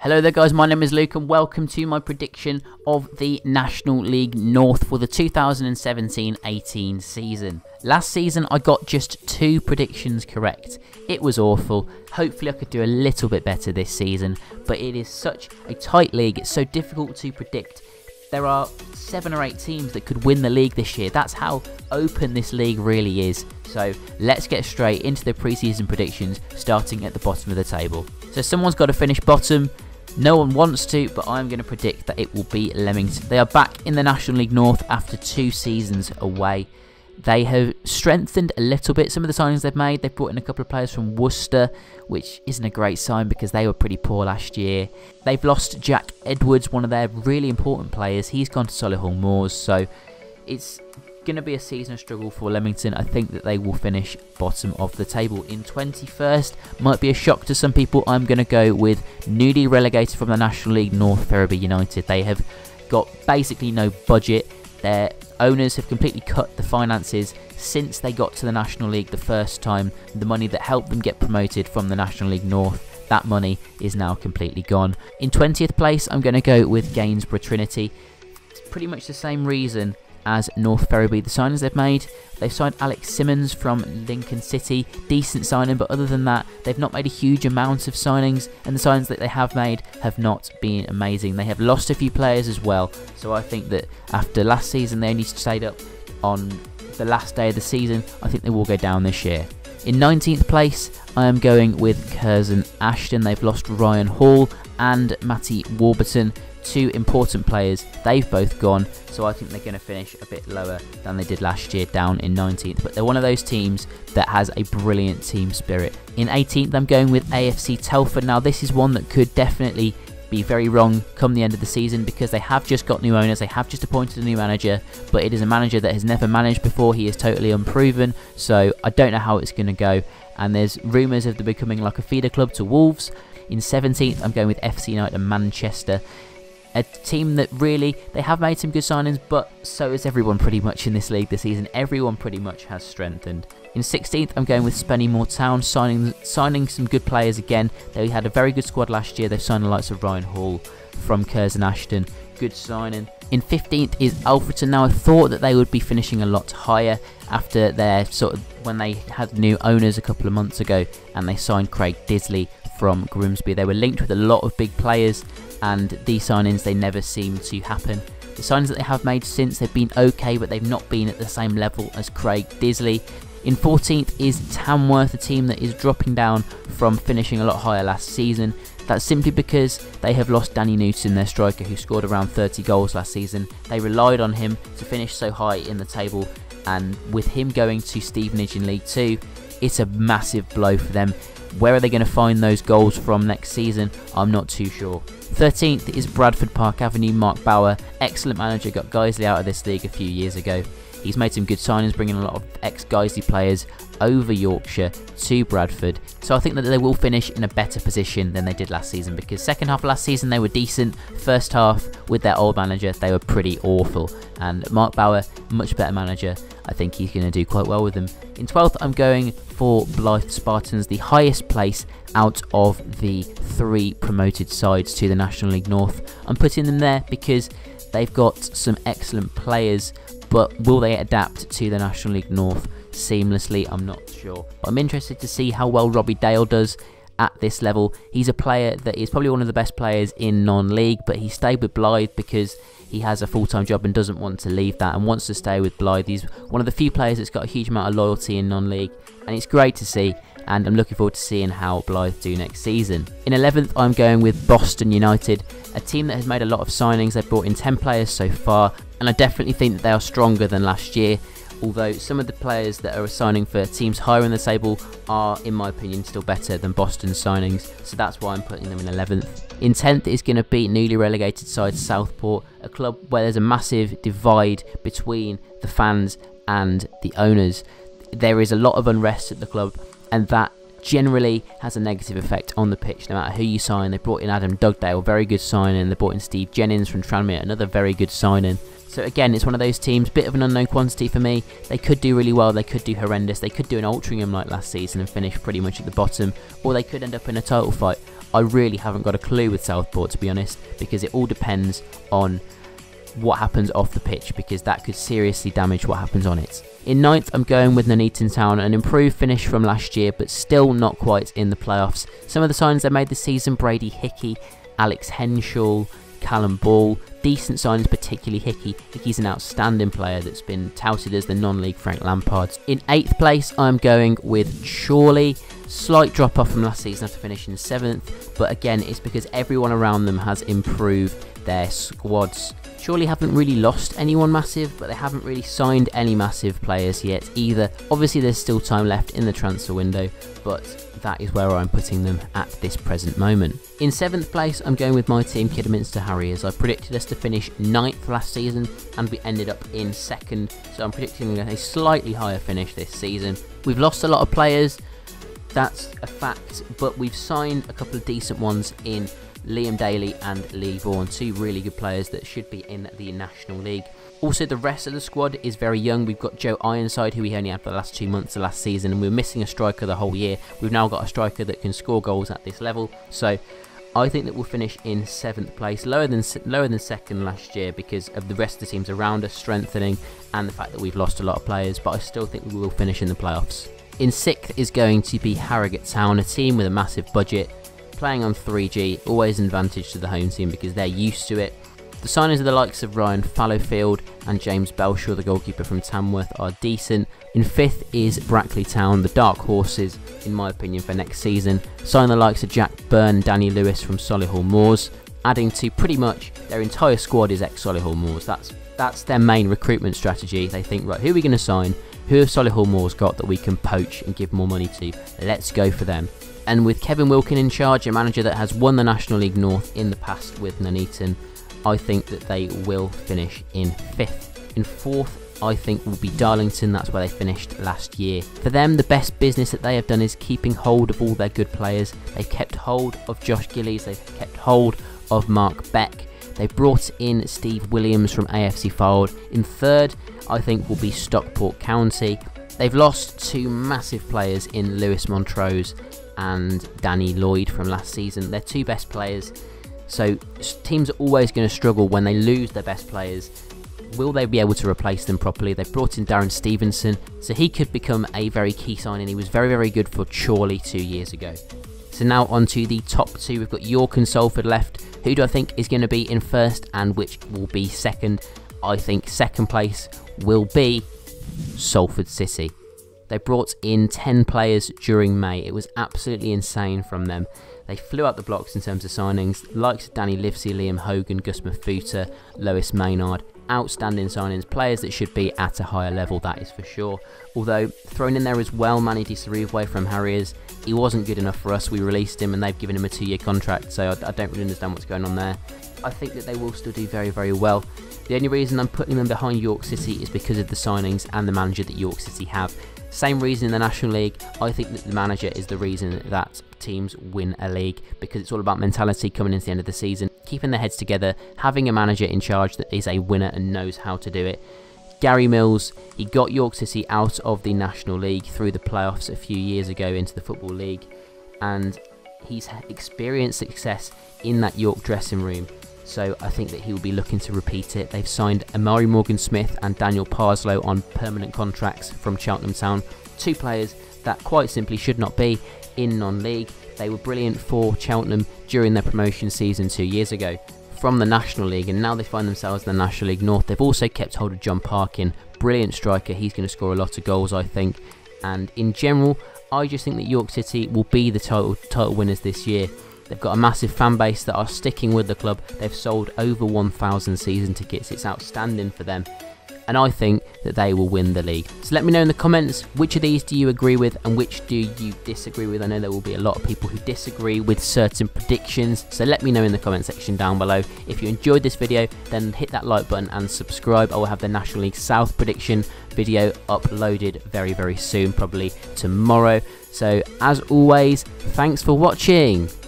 Hello there guys, my name is Luke and welcome to my prediction of the National League North for the 2017-18 season. Last season I got just 2 predictions correct. It was awful. Hopefully I could do a little bit better this season, but it is such a tight league, it's so difficult to predict. There are 7 or 8 teams that could win the league this year. That's how open this league really is. So let's get straight into the preseason predictions, starting at the bottom of the table. So someone's got to finish bottom. No one wants to, but I'm going to predict that it will be Leamington. They are back in the National League North after 2 seasons away. They have strengthened a little bit. Some of the signings they've made, they've brought in a couple of players from Worcester, which isn't a great sign because they were pretty poor last year. They've lost Jack Edwards, one of their really important players. He's gone to Solihull Moors, so it's going to be a season of struggle for Leamington. I think that they will finish bottom of the table in 21st. Might be a shock to some people. I'm going to go with newly relegated from the National League North, Ferriby United. They have got basically no budget. Their owners have completely cut the finances since they got to the National League the first time. The money that helped them get promoted from the National League North, that money is now completely gone. In 20th place, I'm going to go with Gainsborough Trinity. It's pretty much the same reason as North Ferriby. The signings they've made, they've signed Alex Simmons from Lincoln City, decent signing, but other than that they've not made a huge amount of signings, and the signings that they have made have not been amazing. They have lost a few players as well, so I think that after last season they only stayed up on the last day of the season. I think they will go down this year. In 19th place I am going with Curzon Ashton. They've lost Ryan Hall and Matty Warburton, 2 important players. They've both gone, so I think they're going to finish a bit lower than they did last year, down in 19th. But they're one of those teams that has a brilliant team spirit. In 18th, I'm going with AFC Telford. Now, this is one that could definitely be very wrong come the end of the season because they have just got new owners, they have just appointed a new manager, but it is a manager that has never managed before. He is totally unproven, so I don't know how it's going to go. And there's rumours of them becoming like a feeder club to Wolves. In 17th, I'm going with FC United and Manchester. A team that really, they have made some good signings, but so is everyone pretty much in this league this season. Everyone pretty much has strengthened. In 16th, I'm going with Spennymoor Town, signing some good players again. They had a very good squad last year. They've signed the likes of Ryan Hall from Curzon Ashton. Good signing. In 15th is Alfreton. Now, I thought that they would be finishing a lot higher after their when they had new owners a couple of months ago and they signed Craig Disley from Grimsby. They were linked with a lot of big players, and these signings, they never seem to happen. The signings that they have made since, they've been okay, but they've not been at the same level as Craig Disley. In 14th is Tamworth, a team that is dropping down from finishing a lot higher last season. That's simply because they have lost Danny Newton, their striker, who scored around 30 goals last season. They relied on him to finish so high in the table, and with him going to Stevenage in League 2, it's a massive blow for them. Where are they going to find those goals from next season? I'm not too sure. 13th is Bradford Park Avenue. Mark Bauer, excellent manager, got Guiseley out of this league a few years ago. He's made some good signings, bringing a lot of ex-Guiseley players over Yorkshire to Bradford. So I think that they will finish in a better position than they did last season, because second half of last season they were decent. First half, with their old manager, they were pretty awful. And Mark Bauer, much better manager. I think he's going to do quite well with them. In 12th, I'm going for Blyth Spartans, the highest place out of the 3 promoted sides to the National League North. I'm putting them there because they've got some excellent players, but will they adapt to the National League North seamlessly? I'm not sure. But I'm interested to see how well Robbie Dale does at this level. He's a player that is probably one of the best players in non-league, but he stayed with Blyth because he has a full-time job and doesn't want to leave that and wants to stay with Blyth. He's one of the few players that's got a huge amount of loyalty in non-league, and it's great to see, and I'm looking forward to seeing how Blyth do next season. In 11th, I'm going with Boston United, a team that has made a lot of signings. They've brought in 10 players so far, and I definitely think that they are stronger than last year, although some of the players that are signing for teams higher in the table are, in my opinion, still better than Boston's signings, so that's why I'm putting them in 11th. In 10th is going to be newly relegated side Southport, a club where there's a massive divide between the fans and the owners. There is a lot of unrest at the club, and that generally has a negative effect on the pitch no matter who you sign. They brought in Adam Dugdale, very good signing. They brought in Steve Jennings from Tranmere, another very good signing. So again, it's one of those teams, bit of an unknown quantity for me. They could do really well, they could do horrendous, they could do an Altrincham like last season and finish pretty much at the bottom, or they could end up in a title fight. I really haven't got a clue with Southport, to be honest, because it all depends on what happens off the pitch, because that could seriously damage what happens on it. In ninth, I'm going with Nuneaton Town, an improved finish from last year, but still not quite in the playoffs. Some of the signings they made this season: Brady Hickey, Alex Henshaw, Callum Ball, decent signings, particularly Hickey. Hickey's an outstanding player that's been touted as the non-league Frank Lampard. In 8th place, I'm going with Chorley. Slight drop off from last season after finishing 7th, but again, it's because everyone around them has improved their squads. Chorley haven't really lost anyone massive, but they haven't really signed any massive players yet either. Obviously, there's still time left in the transfer window, but that is where I'm putting them at this present moment. In 7th place, I'm going with my team, Kidderminster Harriers. I predicted us to finish 9th last season, and we ended up in 2nd, so I'm predicting a slightly higher finish this season. We've lost a lot of players, that's a fact, but we've signed a couple of decent ones in Liam Daly and Lee Vaughan, two really good players that should be in the National League. Also, the rest of the squad is very young. We've got Joe Ironside, who we only had for the last 2 months of last season, and we were missing a striker the whole year. We've now got a striker that can score goals at this level, so I think that we'll finish in 7th place, lower than 2nd last year, because of the rest of the teams around us strengthening and the fact that we've lost a lot of players, but I still think we will finish in the playoffs. In 6th is going to be Harrogate Town, a team with a massive budget, playing on 3G, always an advantage to the home team because they're used to it. The signings of the likes of Ryan Fallowfield and James Belshaw, the goalkeeper from Tamworth, are decent. In 5th is Brackley Town, the dark horses, in my opinion, for next season. Sign the likes of Jack Byrne and Danny Lewis from Solihull Moors, adding to pretty much their entire squad is ex-Solihull Moors. That's their main recruitment strategy. They think, right, who are we going to sign? Who have Solihull Moors got that we can poach and give more money to? Let's go for them. And with Kevin Wilkin in charge, a manager that has won the National League North in the past with Nuneaton, I think that they will finish in 5th. In 4th, I think will be Darlington. That's where they finished last year. For them, the best business that they have done is keeping hold of all their good players. They've kept hold of Josh Gillies. They've kept hold of Mark Beck. They brought in Steve Williams from AFC Fylde. In 3rd, I think will be Stockport County. They've lost two massive players in Lewis Montrose and Danny Lloyd from last season. They're two best players, so teams are always going to struggle when they lose their best players. Will they be able to replace them properly? They've brought in Darren Stevenson, so he could become a very key signing. He was very, very good for Chorley 2 years ago. So now on to the top two. We've got York and Salford left. Who do I think is going to be in 1st and which will be 2nd? I think 2nd place will be Salford City. They brought in 10 players during May. It was absolutely insane from them. They flew out the blocks in terms of signings. Likes of Danny Livesey, Liam Hogan, Gus Mafuta, Lois Maynard. Outstanding signings. Players that should be at a higher level, that is for sure. Although, thrown in there as well, Manny Di Cerrive from Harriers. He wasn't good enough for us. We released him and they've given him a 2-year contract. So I don't really understand what's going on there. I think that they will still do very, very well. The only reason I'm putting them behind York City is because of the signings and the manager that York City have. Same reason in the National League. I think that the manager is the reason that teams win a league, because it's all about mentality coming into the end of the season, keeping their heads together, having a manager in charge that is a winner and knows how to do it. Gary Mills, he got York City out of the National League through the playoffs a few years ago into the Football League, and he's experienced success in that York dressing room. So I think that he will be looking to repeat it. They've signed Amari Morgan-Smith and Daniel Parslow on permanent contracts from Cheltenham Town. Two players that quite simply should not be in non-league. They were brilliant for Cheltenham during their promotion season 2 years ago from the National League, and now they find themselves in the National League North. They've also kept hold of John Parkin. Brilliant striker. He's going to score a lot of goals, I think. And in general, I just think that York City will be the title winners this year. They've got a massive fan base that are sticking with the club. They've sold over 1,000 season tickets. It's outstanding for them. And I think that they will win the league. So let me know in the comments, which of these do you agree with and which do you disagree with? I know there will be a lot of people who disagree with certain predictions. So let me know in the comment section down below. If you enjoyed this video, then hit that like button and subscribe. I will have the National League South prediction video uploaded very, very soon, probably tomorrow. So as always, thanks for watching.